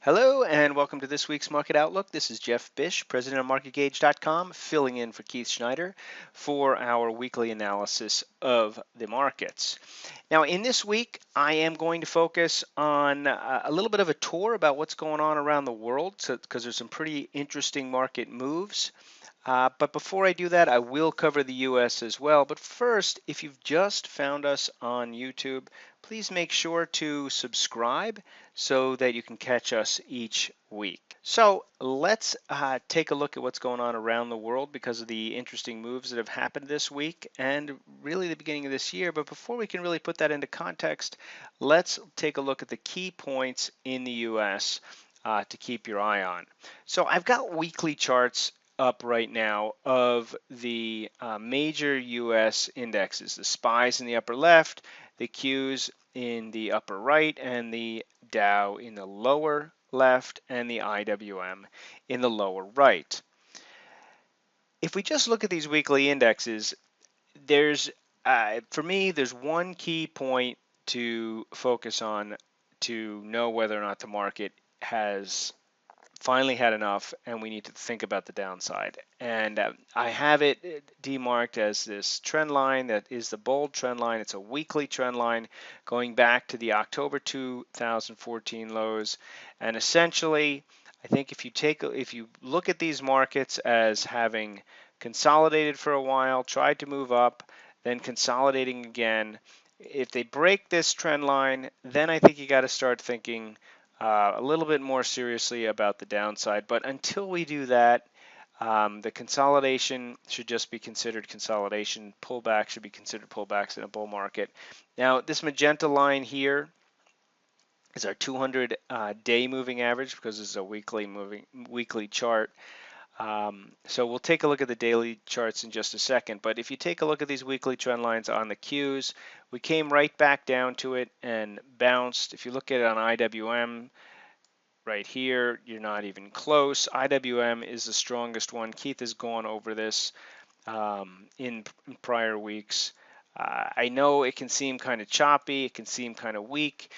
Hello and welcome to this week's Market Outlook. This is Jeff Bish, president of MarketGauge.com, filling in for Keith Schneider for our weekly analysis of the markets. Now, in this week, I am going to focus on a little bit of a tour about what's going on around the world, because there's some pretty interesting market moves. But before I do that, I will cover the US as well. But first, if you've just found us on YouTube, please make sure to subscribe so that you can catch us each week. So let's take a look at what's going on around the world because of the interesting moves that have happened this week and really the beginning of this year. But before we can really put that into context, let's take a look at the key points in the US to keep your eye on. So I've got weekly charts up right now of the major US indexes, the SPYs in the upper left, the Qs in the upper right, and the Dow in the lower left, and the IWM in the lower right. If we just look at these weekly indexes, for me, there's one key point to focus on to know whether or not the market has finally had enough and we need to think about the downside. And I have it demarked as this trend line that is the bold trend line. It's a weekly trend line going back to the October 2014 lows. And essentially, I think if you look at these markets as having consolidated for a while, tried to move up, then consolidating again, if they break this trend line, then I think you got to start thinking a little bit more seriously about the downside. But until we do that, the consolidation should just be considered consolidation. Pullback should be considered pullbacks in a bull market. Now, this magenta line here is our 200-day moving average because this is a weekly chart. So we'll take a look at the daily charts in just a second. But if you take a look at these weekly trend lines on the Qs, we came right back down to it and bounced. If you look at it on IWM, right here, you're not even close. IWM is the strongest one. Keith has gone over this in prior weeks. I know it can seem kind of choppy, it can seem kind of weak,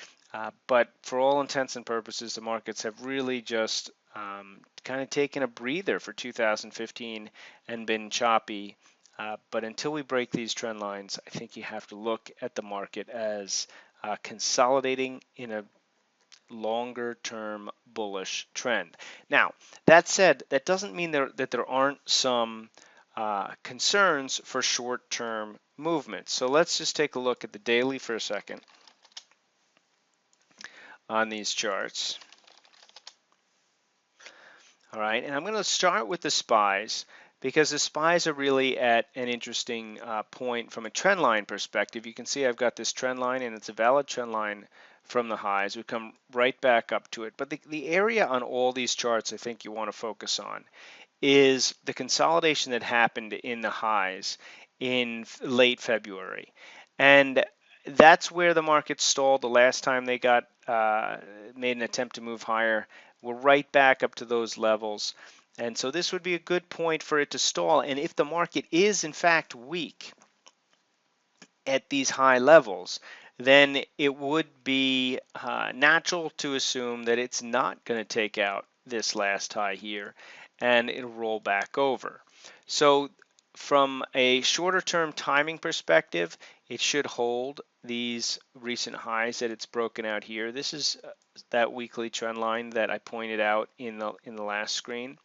but for all intents and purposes, the markets have really just kind of taken a breather for 2015 and been choppy. But until we break these trend lines, I think you have to look at the market as consolidating in a longer term bullish trend. Now, that said, that doesn't mean that there aren't some concerns for short term movements. So let's just take a look at the daily for a second on these charts. All right, and I'm going to start with the SPYs because the SPYs are really at an interesting point from a trend line perspective. You can see I've got this trend line and it's a valid trend line from the highs. We come right back up to it. But the area on all these charts I think you want to focus on is the consolidation that happened in the highs in late February. And that's where the market stalled the last time they got made an attempt to move higher. We're right back up to those levels. And so this would be a good point for it to stall. And if the market is in fact weak at these high levels, then it would be natural to assume that it's not going to take out this last high here and it'll roll back over. So from a shorter term timing perspective, it should hold these recent highs that it's broken out here. This is that weekly trend line that I pointed out in the last screen.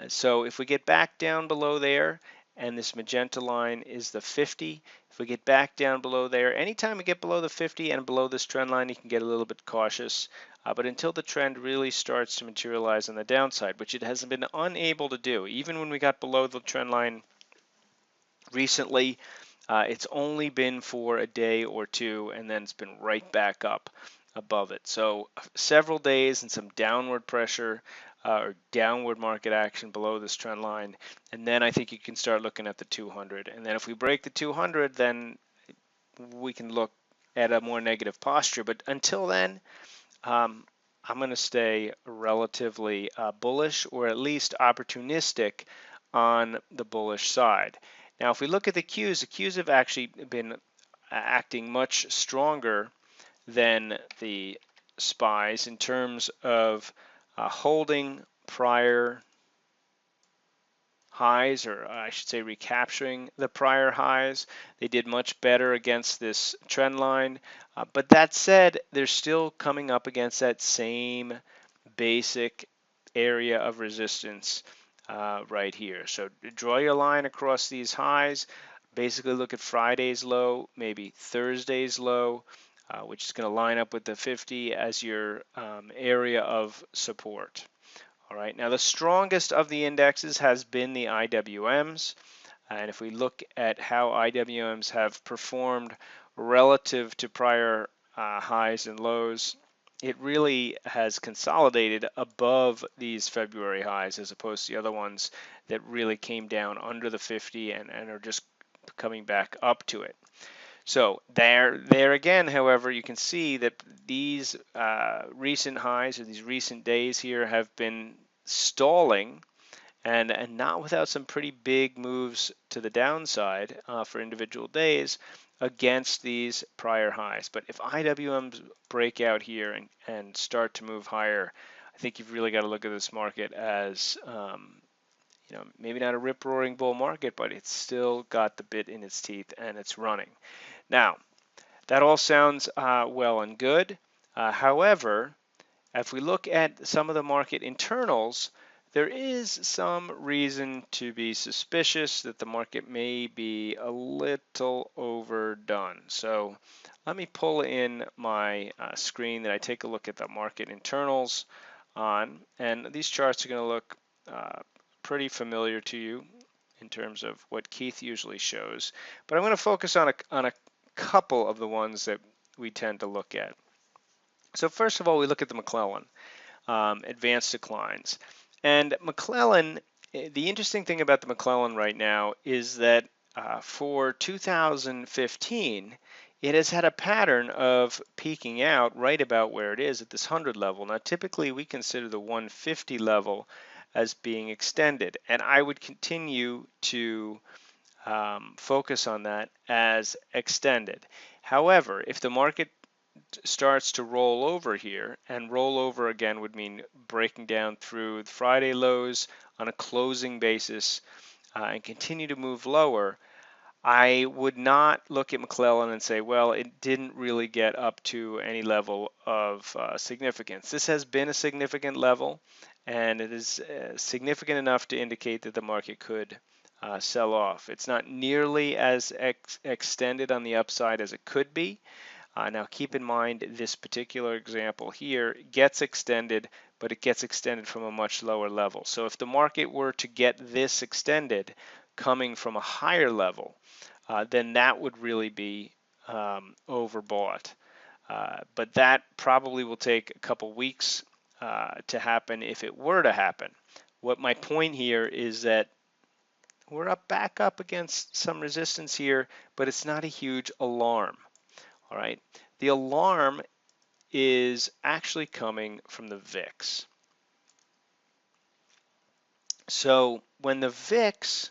So if we get back down below there, and this magenta line is the 50, if we get back down below there, anytime we get below the 50 and below this trend line, you can get a little bit cautious. But until the trend really starts to materialize on the downside, which it has been unable to do, even when we got below the trend line recently, it's only been for a day or two, and then it's been right back up above it. So several days and some downward pressure or downward market action below this trend line, and then I think you can start looking at the 200. And then if we break the 200, then we can look at a more negative posture. But until then, I'm going to stay relatively bullish, or at least opportunistic on the bullish side. Now, if we look at the Qs have actually been acting much stronger than the SPYs in terms of holding prior highs, or I should say recapturing the prior highs. They did much better against this trend line. But that said, they're still coming up against that same basic area of resistance right here. So draw your line across these highs. Basically look at Friday's low, maybe Thursday's low, which is going to line up with the 50 as your area of support. All right, now the strongest of the indexes has been the IWMs. And if we look at how IWMs have performed relative to prior highs and lows, it really has consolidated above these February highs as opposed to the other ones that really came down under the 50 and are just coming back up to it. So there again, however, you can see that these recent highs or these recent days here have been stalling, and not without some pretty big moves to the downside for individual days against these prior highs. But if IWMs break out here and start to move higher, I think you've really got to look at this market as maybe not a rip-roaring bull market, but it's still got the bit in its teeth and it's running. Now, that all sounds well and good. However, if we look at some of the market internals, there is some reason to be suspicious that the market may be a little overdone. So let me pull in my screen that I take a look at the market internals on, and these charts are going to look pretty familiar to you in terms of what Keith usually shows. But I'm going to focus on a couple of the ones that we tend to look at. So first of all, we look at the McClellan advanced declines. And McClellan, the interesting thing about the McClellan right now is that for 2015, it has had a pattern of peaking out right about where it is at this 100 level. Now, typically we consider the 150 level as being extended, and I would continue to focus on that as extended. However, if the market starts to roll over here, and roll over again would mean breaking down through the Friday lows on a closing basis and continue to move lower, I would not look at McClellan and say, well, it didn't really get up to any level of significance. This has been a significant level, and it is significant enough to indicate that the market could sell off. It's not nearly as extended on the upside as it could be. Now keep in mind this particular example here gets extended, but it gets extended from a much lower level. So if the market were to get this extended coming from a higher level, then that would really be overbought. But that probably will take a couple weeks to happen if it were to happen. What my point here is that we're back up against some resistance here, but it's not a huge alarm. All right, the alarm is actually coming from the VIX. So when the VIX,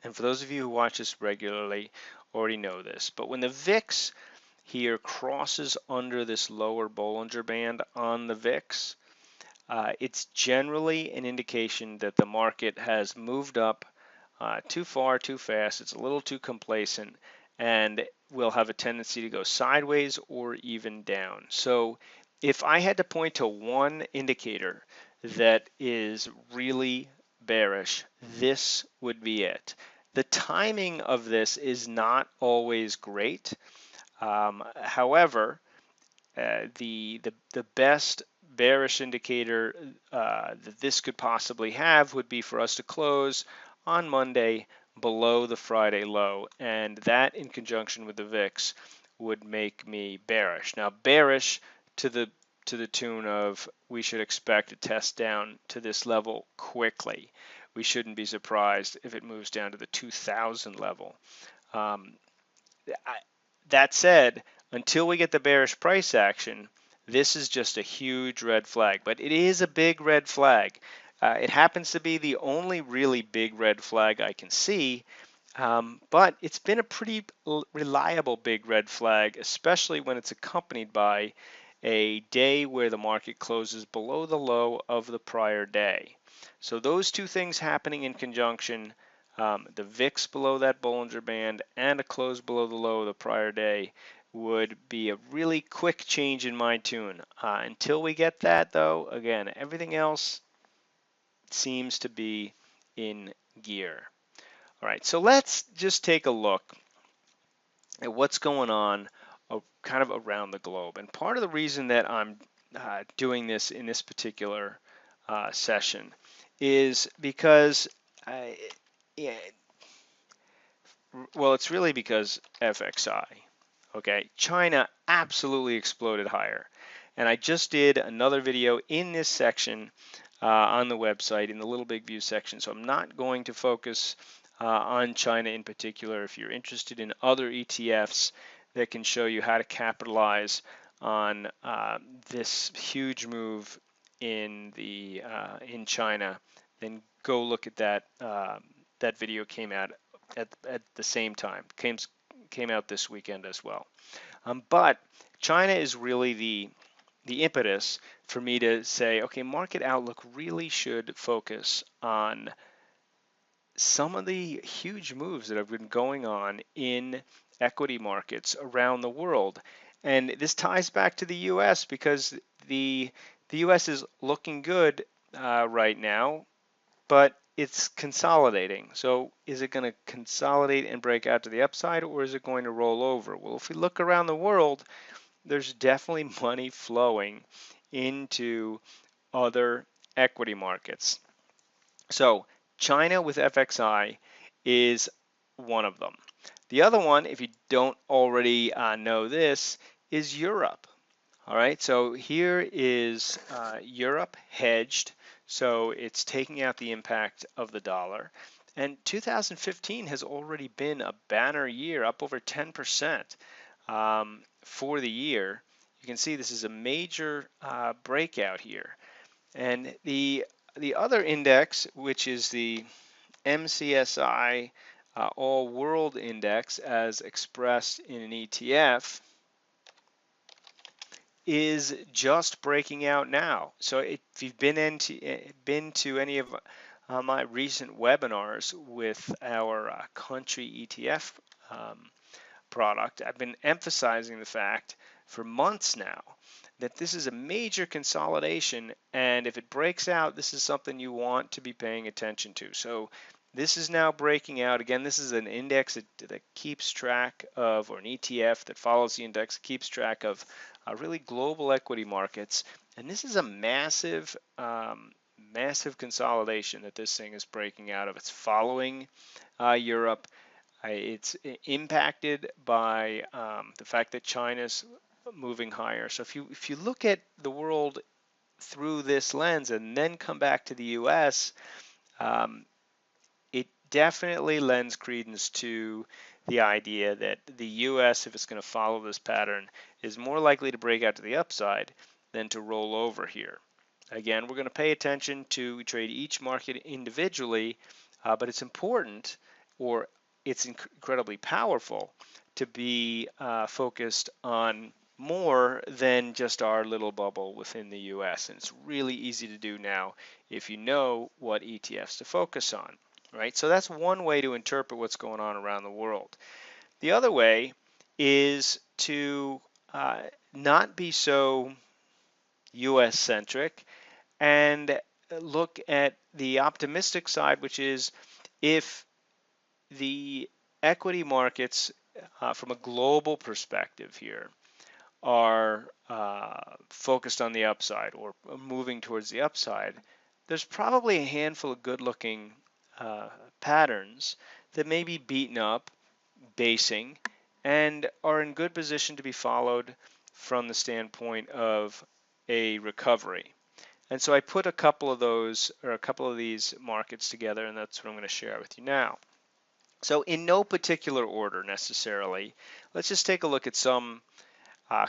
and for those of you who watch this regularly already know this, but when the VIX here crosses under this lower Bollinger Band on the VIX, it's generally an indication that the market has moved up too far, too fast. It's a little too complacent, and will have a tendency to go sideways or even down. So if I had to point to one indicator that is really bearish, this would be it. The timing of this is not always great. However, the best bearish indicator that this could possibly have would be for us to close on Monday below the Friday low, and that in conjunction with the VIX would make me bearish. Now bearish to the tune of we should expect a test down to this level quickly. We shouldn't be surprised if it moves down to the 2000 level. That said, until we get the bearish price action, this is just a huge red flag, but it is a big red flag. It happens to be the only really big red flag I can see, but it's been a pretty reliable big red flag, especially when it's accompanied by a day where the market closes below the low of the prior day. So those two things happening in conjunction, the VIX below that Bollinger Band and a close below the low of the prior day, would be a really quick change in my tune. Until we get that, though, again, everything else seems to be in gear. All right, so let's just take a look at what's going on kind of around the globe. And part of the reason that I'm doing this in this particular session is because, yeah, well, it's really because FXI. Okay, China absolutely exploded higher. And I just did another video in this section on the website in the Little Big View section. So I'm not going to focus on China in particular. If you're interested in other ETFs that can show you how to capitalize on this huge move in China, then go look at that. That video came out at the same time. Came out this weekend as well. But China is really the impetus for me to say, okay, Market Outlook really should focus on some of the huge moves that have been going on in equity markets around the world. And this ties back to the US because the US is looking good right now, but it's consolidating. So is it going to consolidate and break out to the upside, or is it going to roll over? Well, if we look around the world, there's definitely money flowing into other equity markets. So China with FXI is one of them. The other one, if you don't already know this, is Europe. All right, so here is Europe hedged, so it's taking out the impact of the dollar. And 2015 has already been a banner year, up over 10% for the year. You can see this is a major breakout here. And the other index, which is the MCSI All World Index as expressed in an ETF, is just breaking out now. So if you've been to any of my recent webinars with our country ETF product, I've been emphasizing the fact for months now that this is a major consolidation, and if it breaks out, this is something you want to be paying attention to. So this is now breaking out. Again, this is an index that keeps track of, or an ETF that follows the index, keeps track of really global equity markets. And this is a massive, massive consolidation that this thing is breaking out of. It's following Europe. It's impacted by the fact that China's moving higher. So if you look at the world through this lens and then come back to the U.S., it definitely lends credence to the idea that the U.S., if it's going to follow this pattern, is more likely to break out to the upside than to roll over here. Again, we're going to pay attention to trade each market individually, but it's important, or it's incredibly powerful, to be focused on more than just our little bubble within the US. And it's really easy to do now if you know what ETFs to focus on, right? So that's one way to interpret what's going on around the world. The other way is to not be so US centric and look at the optimistic side, which is if the equity markets from a global perspective here are focused on the upside or moving towards the upside, there's probably a handful of good-looking patterns that may be beaten up, basing, and are in good position to be followed from the standpoint of a recovery. And so I put a couple of those, or a couple of these markets together, and that's what I'm going to share with you now. So in no particular order necessarily, let's just take a look at some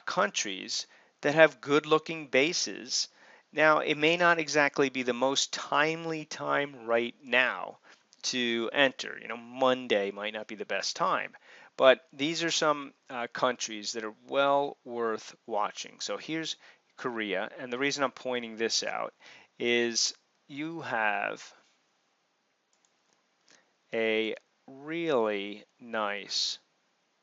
countries that have good-looking bases. Now, it may not exactly be the most timely time right now to enter. You know, Monday might not be the best time, But these are some countries that are well worth watching. So here's Korea, and the reason I'm pointing this out is you have a really nice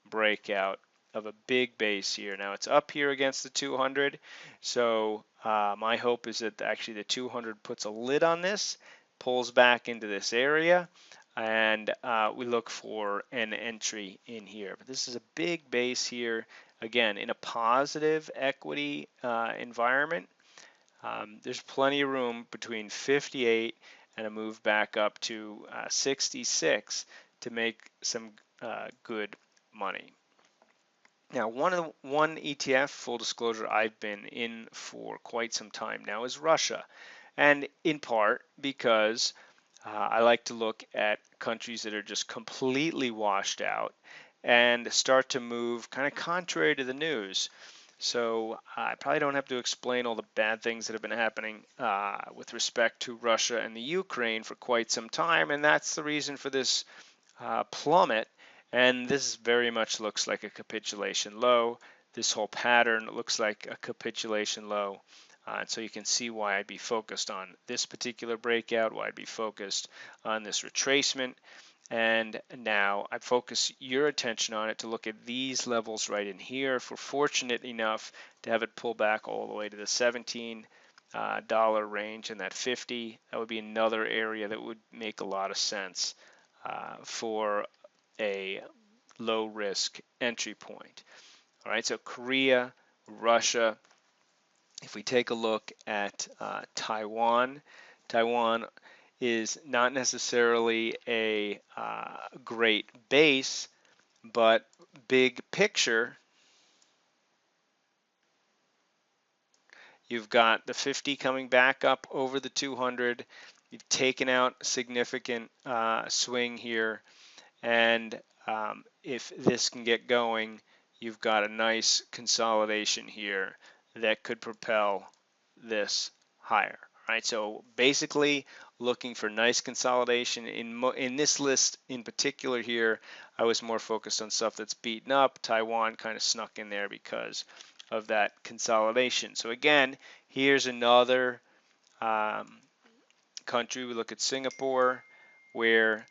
breakout of a big base here. Now it's up here against the 200, so my hope is that actually the 200 puts a lid on this, pulls back into this area, and we look for an entry in here. But this is a big base here, again, in a positive equity environment. There's plenty of room between 58 and a move back up to 66 to make some good money. Now, one ETF, full disclosure, I've been in for quite some time now is Russia, and in part because I like to look at countries that are just completely washed out and start to move kind of contrary to the news. So I probably don't have to explain all the bad things that have been happening with respect to Russia and the Ukraine for quite some time, and that's the reason for this plummet. And this very much looks like a capitulation low. This whole pattern looks like a capitulation low. So you can see why I'd be focused on this particular breakout, why I'd be focused on this retracement. And now I focus your attention on it to look at these levels right in here. If we're fortunate enough to have it pull back all the way to the $17 range and that 50, that would be another area that would make a lot of sense for a low risk entry point. All right, so Korea, Russia. If we take a look at Taiwan, Taiwan is not necessarily a great base, but big picture, you've got the 50 coming back up over the 200. You've taken out a significant swing here, and if this can get going, you've got a nice consolidation here that could propel this higher. Right, so basically looking for nice consolidation. In this list in particular here, I was more focused on stuff that's beaten up. Taiwan kind of snuck in there because of that consolidation. So again, here's another country. We look at Singapore, where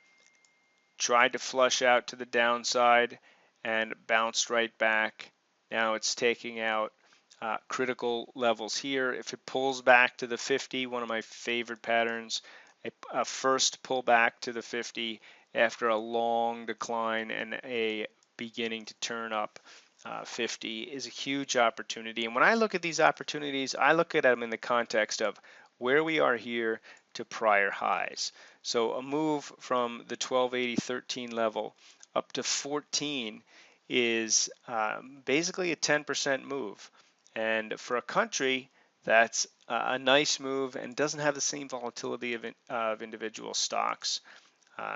tried to flush out to the downside and bounced right back. Now it's taking out critical levels here. If it pulls back to the 50, one of my favorite patterns, a first pull back to the 50 after a long decline and a beginning to turn up 50 is a huge opportunity. And when I look at these opportunities, I look at them in the context of where we are here to prior highs. So a move from the 1280.13 level up to 14 is basically a 10% move. And for a country, that's a nice move and doesn't have the same volatility of individual stocks.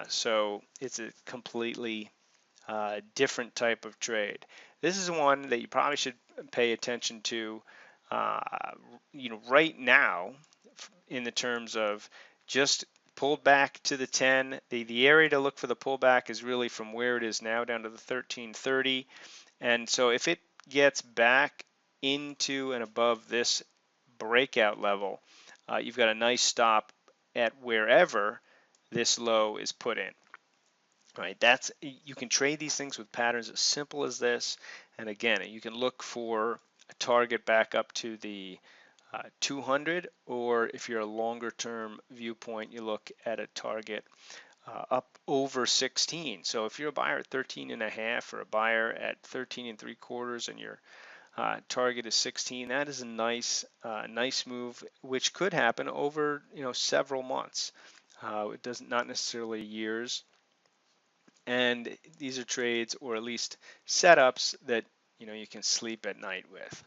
So it's a completely different type of trade. This is one that you probably should pay attention to, right now, in the terms of just pulled back to the 10. The area to look for the pullback is really from where it is now down to the 1330. And so if it gets back into and above this breakout level, you've got a nice stop at wherever this low is put in. Right, you can trade these things with patterns as simple as this, and again, you can look for a target back up to the 200, or if you're a longer term viewpoint, you look at a target up over 16. So if you're a buyer at 13 and a half or a buyer at 13 and 3/4 and your target is 16, that is a nice move, which could happen over several months. It does not necessarily years. And these are trades, or at least setups, that you can sleep at night with.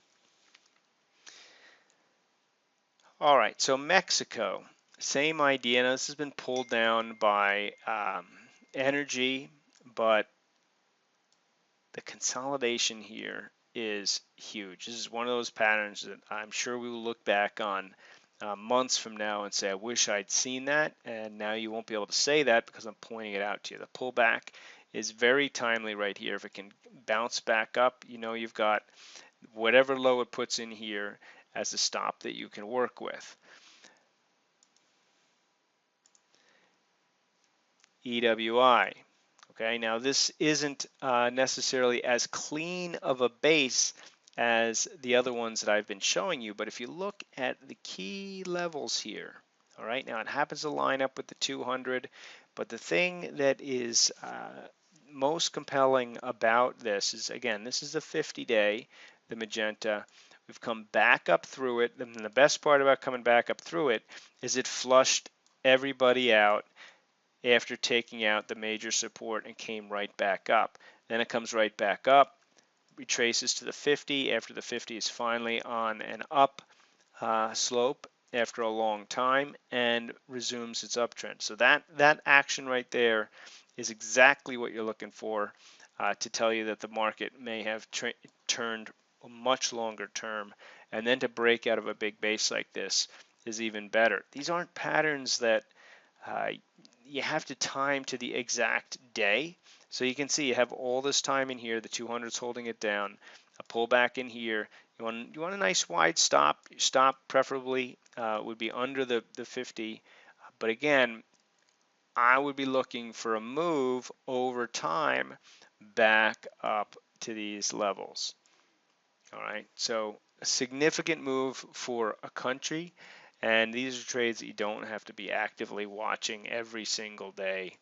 All right, so Mexico, same idea. Now this has been pulled down by energy, but the consolidation here is huge. This is one of those patterns that I'm sure we will look back on months from now and say, I wish I'd seen that. And now you won't be able to say that because I'm pointing it out to you. The pullback is very timely right here. If it can bounce back up, you know you've got whatever low it puts in here as a stop that you can work with. EWI. Okay, now this isn't necessarily as clean of a base as the other ones that I've been showing you, but if you look at the key levels here, all right, now it happens to line up with the 200, but the thing that is most compelling about this is, again, this is the 50-day, the magenta. We've come back up through it, and the best part about coming back up through it is it flushed everybody out after taking out the major support and came right back up. Then it comes right back up, retraces to the 50 after the 50 is finally on an up slope after a long time and resumes its uptrend. So that action right there is exactly what you're looking for to tell you that the market may have turned a much longer term, and then to break out of a big base like this is even better. These aren't patterns that you have to time to the exact day. So you can see you have all this time in here, the 200's holding it down, a pullback in here. You want a nice wide stop. Your stop preferably would be under the 50. But again, I would be looking for a move over time back up to these levels. All right, so a significant move for a country, and these are trades that you don't have to be actively watching every single day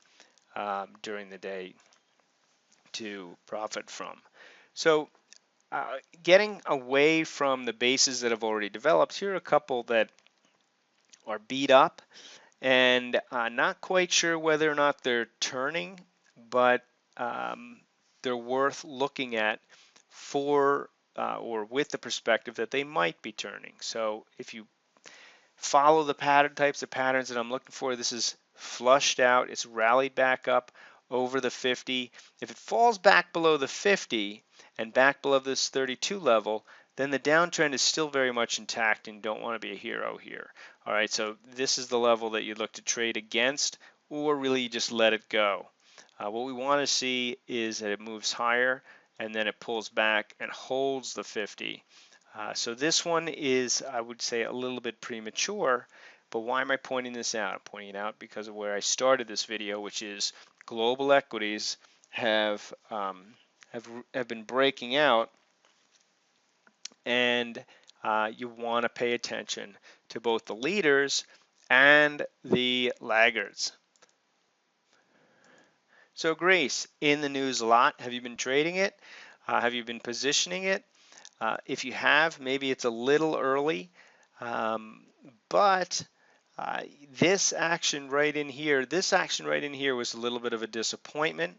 during the day to profit from. So getting away from the bases that have already developed, here are a couple that are beat up and not quite sure whether or not they're turning, but they're worth looking at for or with the perspective that they might be turning. So if you follow the types of patterns that I'm looking for, this is flushed out, it's rallied back up over the 50. If it falls back below the 50 and back below this 32 level, then the downtrend is still very much intact and you don't want to be a hero here. All right, so this is the level that you look to trade against, or really just let it go. What we want to see is that it moves higher and then it pulls back and holds the 50. So this one is, I would say, a little bit premature, but why am I pointing this out? I'm pointing it out because of where I started this video, which is global equities have been breaking out, and you want to pay attention to both the leaders and the laggards. So Greece, in the news a lot. Have you been trading it? Have you been positioning it? If you have, maybe it's a little early, but this action right in here was a little bit of a disappointment,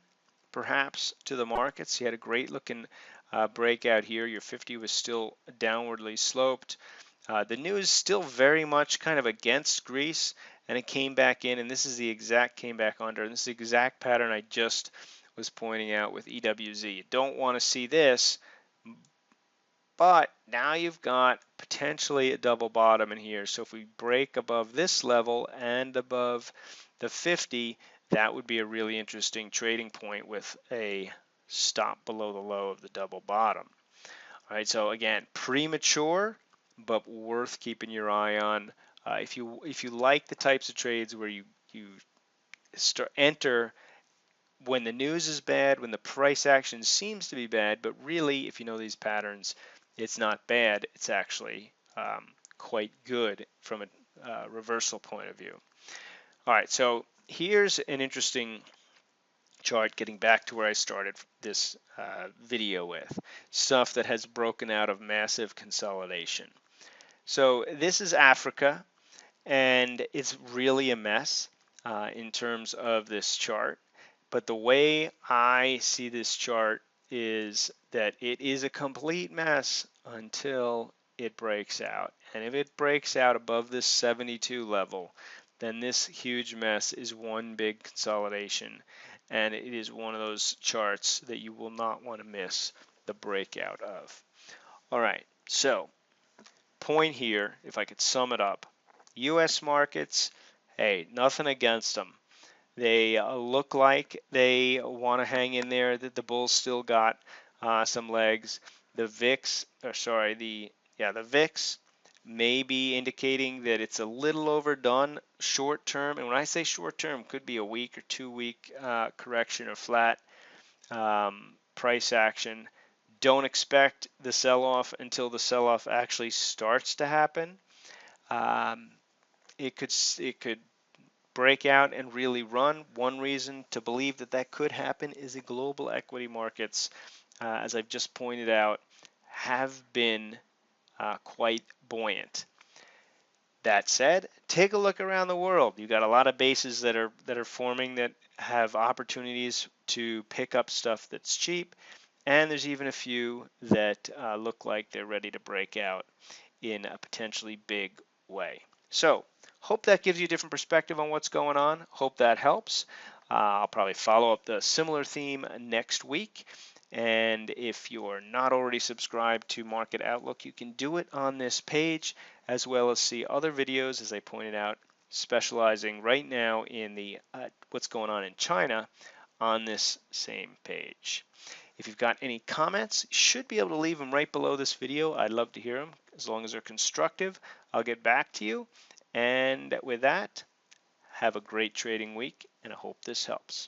perhaps, to the markets. You had a great looking breakout here. Your 50 was still downwardly sloped. The news still very much kind of against Greece, and it came back in, and this is the exact came back under. And this is the exact pattern I just was pointing out with EWZ. You don't want to see this, but now you've got potentially a double bottom in here. So if we break above this level and above the 50, that would be a really interesting trading point with a stop below the low of the double bottom. All right, so again, premature, but worth keeping your eye on. If you like the types of trades where you enter when the news is bad, when the price action seems to be bad, but really, if you know these patterns, it's not bad. It's actually quite good from a reversal point of view. All right, so here's an interesting chart, getting back to where I started this video with, stuff that has broken out of massive consolidation. So this is Africa, and it's really a mess in terms of this chart. But the way I see this chart is that it is a complete mess until it breaks out. And if it breaks out above this 72 level, then this huge mess is one big consolidation. And it is one of those charts that you will not want to miss the breakout of. All right, so point here, if I could sum it up, US markets, hey, nothing against them. They look like they want to hang in there, that the bulls still got some legs. The VIX, or sorry, the VIX may be indicating that it's a little overdone short term. And when I say short term, could be a week or 2 week correction or flat price action. Don't expect the sell-off until the sell-off actually starts to happen. Um, it could break out and really run. One reason to believe that that could happen is the global equity markets, as I've just pointed out, have been quite buoyant. That said, take a look around the world. You've got a lot of bases that are forming that have opportunities to pick up stuff that's cheap, and there's even a few that look like they're ready to break out in a potentially big way. So, hope that gives you a different perspective on what's going on. Hope that helps. I'll probably follow up the similar theme next week. And if you're not already subscribed to Market Outlook, you can do it on this page, as well as see other videos, as I pointed out, specializing right now in the what's going on in China on this same page. If you've got any comments, you should be able to leave them right below this video. I'd love to hear them. As long as they're constructive, I'll get back to you. And with that, have a great trading week, and I hope this helps.